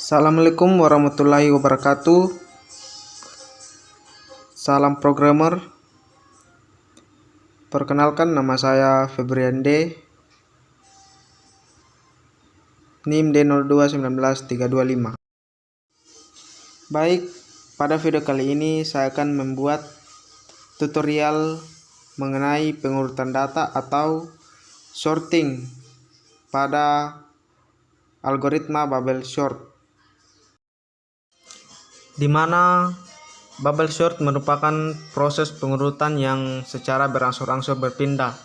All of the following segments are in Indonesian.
Assalamualaikum warahmatullahi wabarakatuh. Salam programmer. Perkenalkan, nama saya Febriande. NIM D0219325. Baik, pada video kali ini saya akan membuat tutorial mengenai pengurutan data atau sorting pada algoritma bubble sort, di mana bubble sort merupakan proses pengurutan yang secara berangsur-angsur berpindah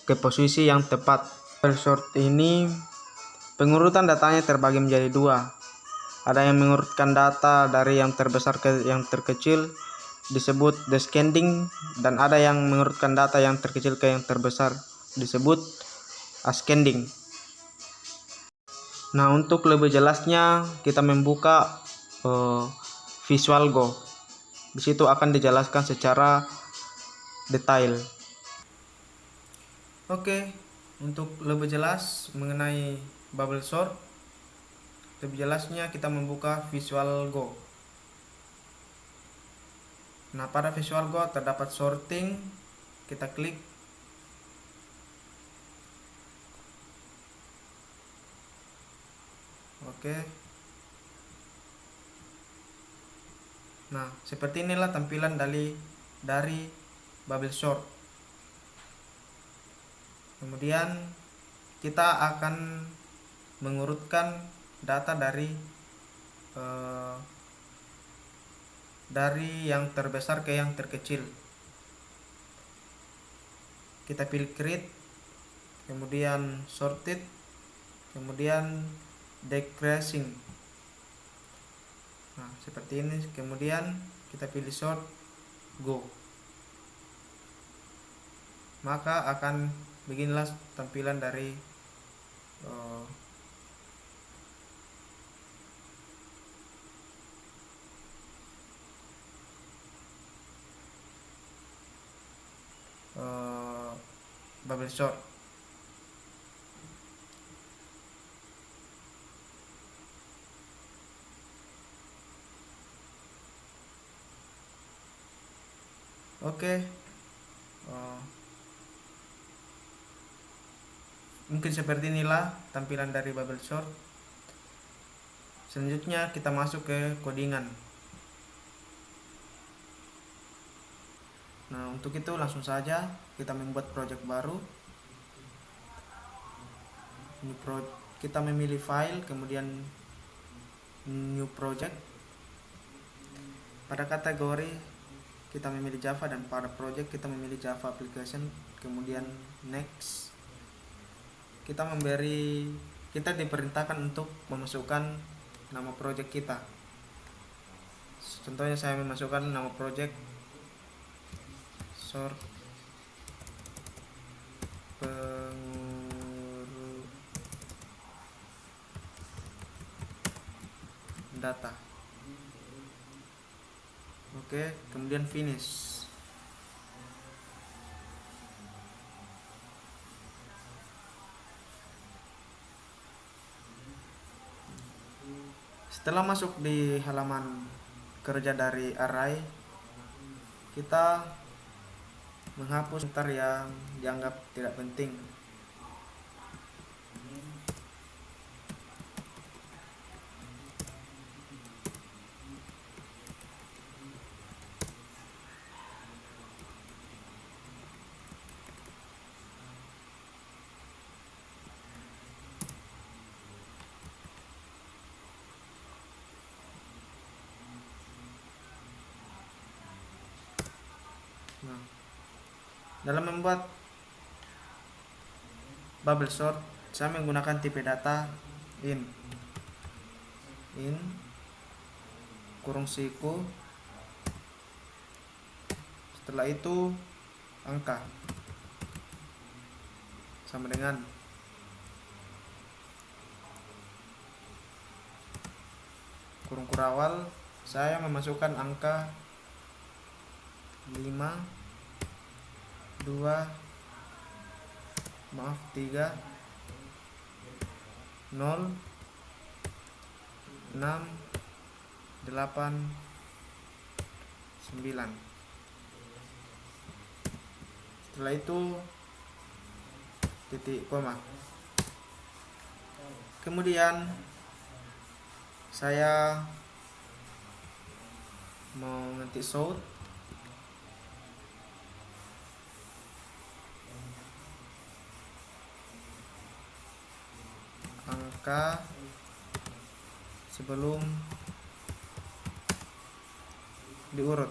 ke posisi yang tepat. Bubble sort ini pengurutan datanya terbagi menjadi dua. Ada yang mengurutkan data dari yang terbesar ke yang terkecil, disebut descending, dan ada yang mengurutkan data yang terkecil ke yang terbesar, disebut ascending. Nah, untuk lebih jelasnya kita membuka Visual Go. Di situ akan dijelaskan secara detail. Oke, untuk lebih jelas mengenai bubble sort, lebih jelasnya kita membuka Visual Go. Nah, pada Visual Go terdapat sorting, kita klik. Oke. Nah, seperti inilah tampilan dari bubble sort. Kemudian kita akan mengurutkan data dari yang terbesar ke yang terkecil. Kita pilih create, kemudian sorted, kemudian decreasing. Nah, seperti ini. Kemudian kita pilih sort, go. Maka akan beginilah tampilan dari bubble sort. Oke. Mungkin seperti inilah tampilan dari bubble sort. Selanjutnya kita masuk ke codingan. Nah, untuk itu langsung saja kita membuat project baru. Kita memilih file, kemudian new project. Pada kategori kita memilih Java, dan pada project kita memilih Java application, kemudian next. Kita diperintahkan untuk memasukkan nama project kita. Contohnya saya memasukkan nama project sort pengurus data. Oke, kemudian finish. Setelah masuk di halaman kerja dari array, kita menghapus sebentar yang dianggap tidak penting. Nah, dalam membuat bubble sort, saya menggunakan tipe data in kurung siku, setelah itu angka sama dengan kurung kurawal. Saya memasukkan angka 5, 3, 0, 6, 6, 8, 9. Setelah itu titik koma. Kemudian saya mau ngetik shout angka sebelum diurut.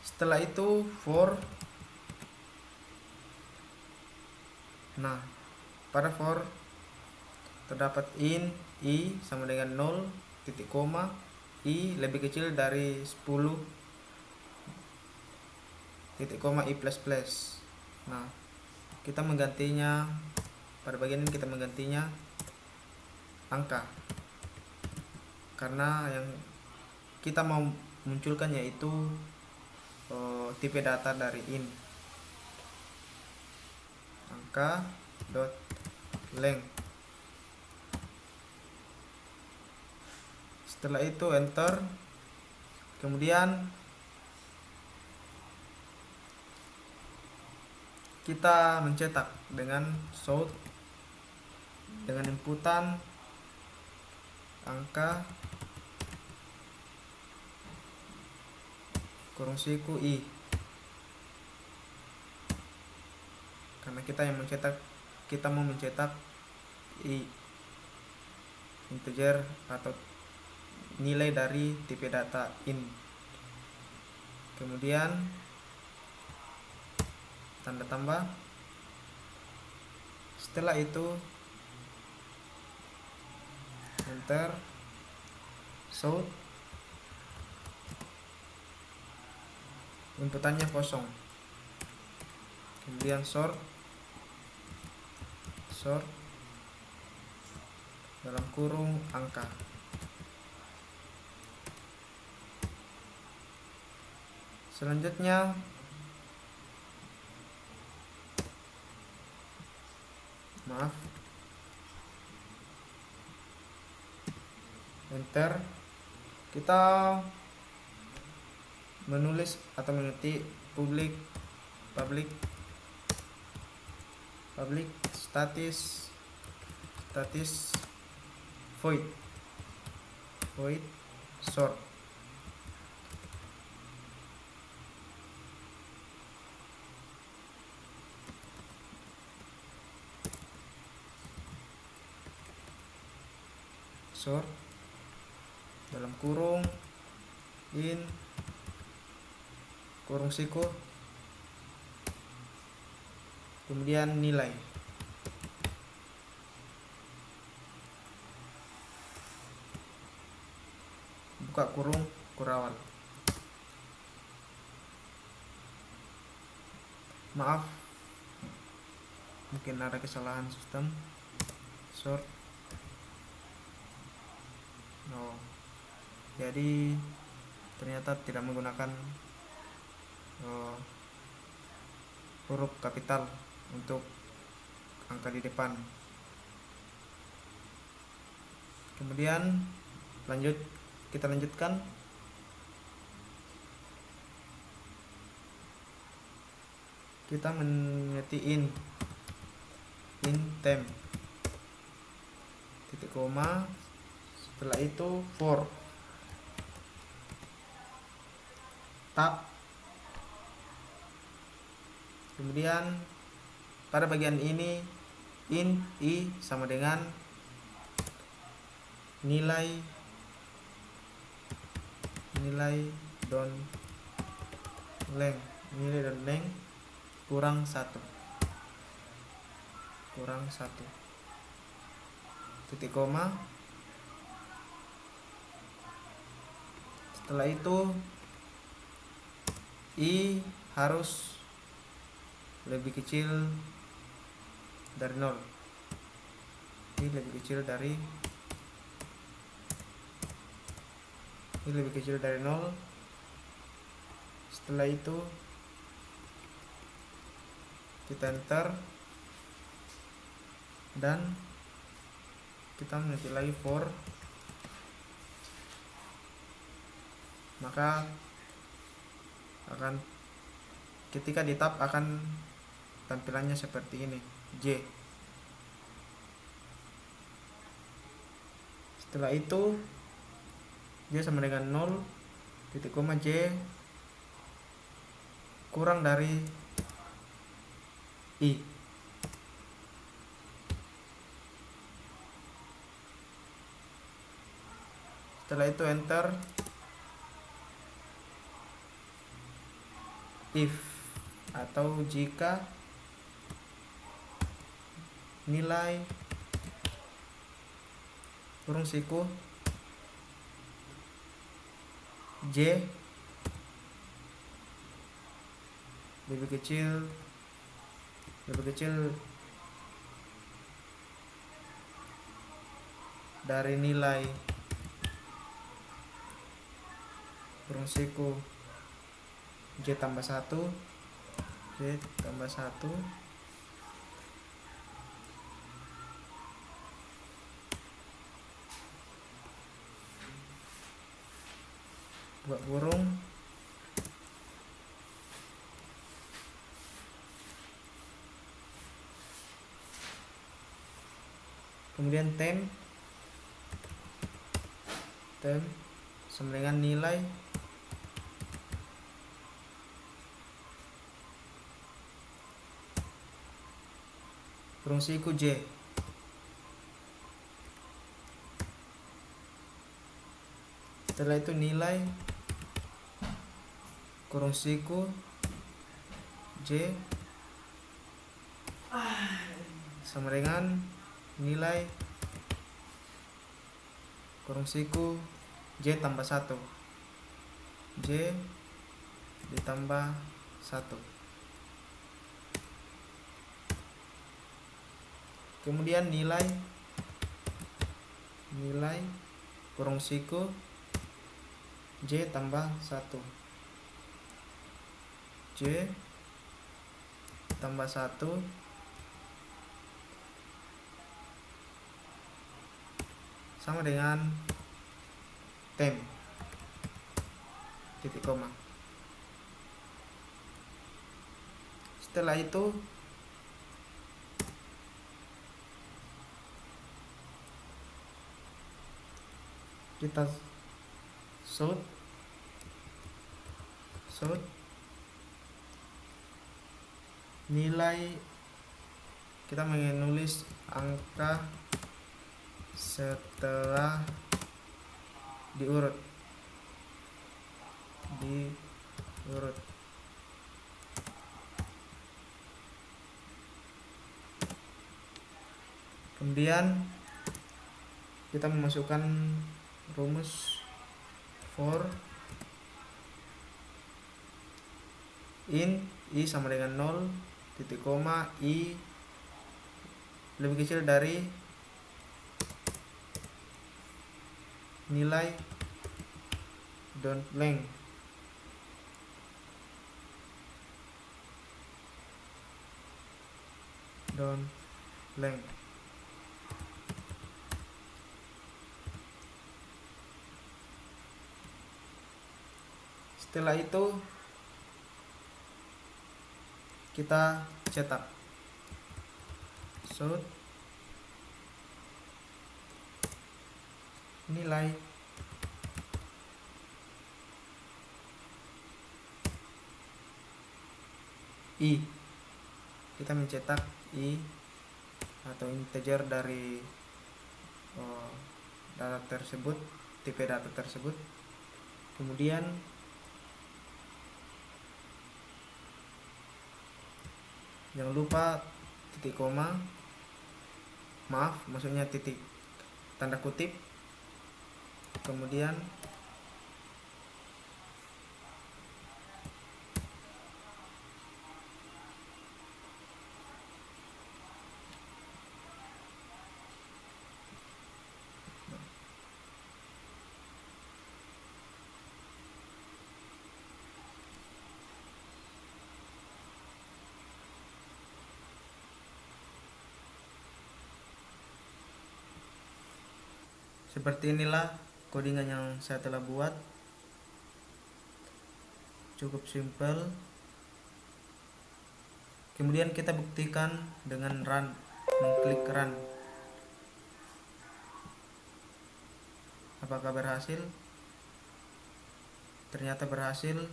Setelah itu for, nah pada for terdapat in i sama dengan 0, titik koma, i lebih kecil dari 10, titik koma, i plus plus. Nah kita menggantinya, pada bagian ini kita menggantinya angka, karena yang kita mau munculkan yaitu tipe data dari in. Angka dot length. Setelah itu enter. Kemudian kita mencetak dengan shout, dengan inputan angka kurung siku i, karena kita mau mencetak i, integer atau nilai dari tipe data in. Kemudian tanda tambah. Setelah itu enter, shout, inputannya kosong. Kemudian sort dalam kurung angka. Selanjutnya enter, kita menulis atau mengetik public status void sort. Dalam kurung in kurung siku, kemudian nilai. Buka kurung kurawal. Maaf, mungkin ada kesalahan sistem. Sort. Jadi ternyata tidak menggunakan huruf kapital untuk angka di depan. Kemudian kita lanjutkan. Kita mengetik in temp, titik koma, setelah itu for tab. Kemudian pada bagian ini in i sama dengan nilai don length kurang 1, titik koma. Setelah itu i harus lebih kecil dari 0. I lebih kecil dari 0. Setelah itu kita enter dan kita mengetik lagi for, maka akan ketika di tab akan tampilannya seperti ini, J. Setelah itu J sama dengan 0, titik koma J kurang dari I. Setelah itu enter, if atau jika nilai kurung siku J lebih kecil dari nilai kurung siku J tambah 1, buka kurung, kemudian temp sama dengan nilai kurung siku J. Setelah itu nilai kurung siku J sama dengan nilai kurung siku J tambah 1, J ditambah 1. Kemudian nilai kurung siku J tambah 1, J tambah 1 sama dengan temp titik koma. Setelah itu kita shoot nilai, kita menulis angka setelah diurut. Kemudian kita memasukkan rumus for int I sama dengan 0, titik koma I lebih kecil dari nilai don't blank Setelah itu kita cetak shoot nilai I, kita mencetak I atau integer dari data tersebut, tipe data tersebut. Kemudian jangan lupa titik koma, maksudnya titik tanda kutip, kemudian Seperti inilah codingan yang saya telah buat, cukup simple. Kemudian kita buktikan dengan run, mengklik run. Apakah berhasil? Ternyata berhasil.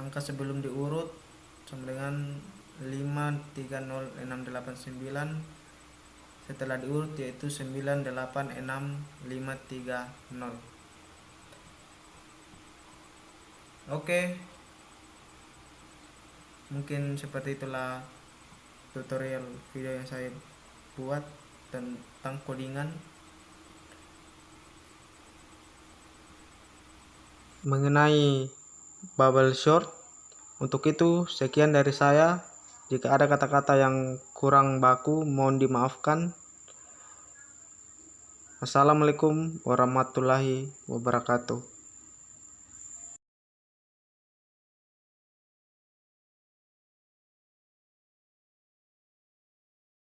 Angka sebelum diurut sama dengan 530689, setelah diurut yaitu 986530. Oke, mungkin seperti itulah tutorial video yang saya buat tentang codingan mengenai bubble short. Untuk itu sekian dari saya. Jika ada kata-kata yang kurang baku mohon dimaafkan. Assalamualaikum warahmatullahi wabarakatuh.